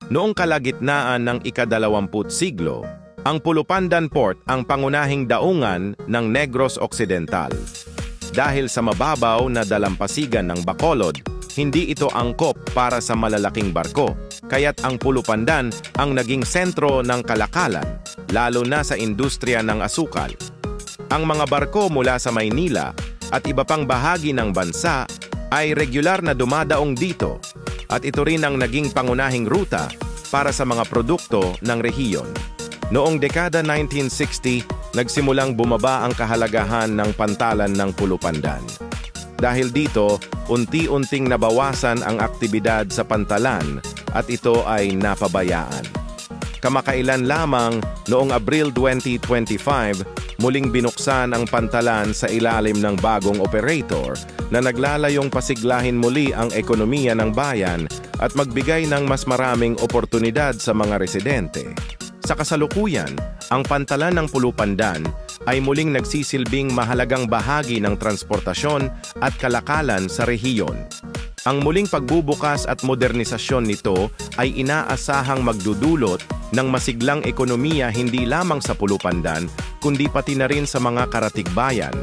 Noong kalagitnaan ng ika-20 siglo, ang Pulupandan Port ang pangunahing daungan ng Negros Occidental. Dahil sa mababaw na dalampasigan ng Bacolod, hindi ito angkop para sa malalaking barko, kaya't ang Pulupandan ang naging sentro ng kalakalan, lalo na sa industriya ng asukal. Ang mga barko mula sa Maynila at iba pang bahagi ng bansa ay regular na dumadaong dito, at ito rin ang naging pangunahing ruta para sa mga produkto ng rehiyon. Noong dekada 1960, nagsimulang bumaba ang kahalagahan ng pantalan ng Pulupandan. Dahil dito, unti-unting nabawasan ang aktibidad sa pantalan at ito ay napabayaan. Kamakailan lamang, noong Abril 2025, muling binuksan ang pantalan sa ilalim ng bagong operator na naglalayong pasiglahin muli ang ekonomiya ng bayan at magbigay ng mas maraming oportunidad sa mga residente. Sa kasalukuyan, ang pantalan ng Pulupandan ay muling nagsisilbing mahalagang bahagi ng transportasyon at kalakalan sa rehiyon. Ang muling pagbubukas at modernisasyon nito ay inaasahang magdudulot ng masiglang ekonomiya hindi lamang sa Pulupandan, kundi pati na rin sa mga karatig bayan.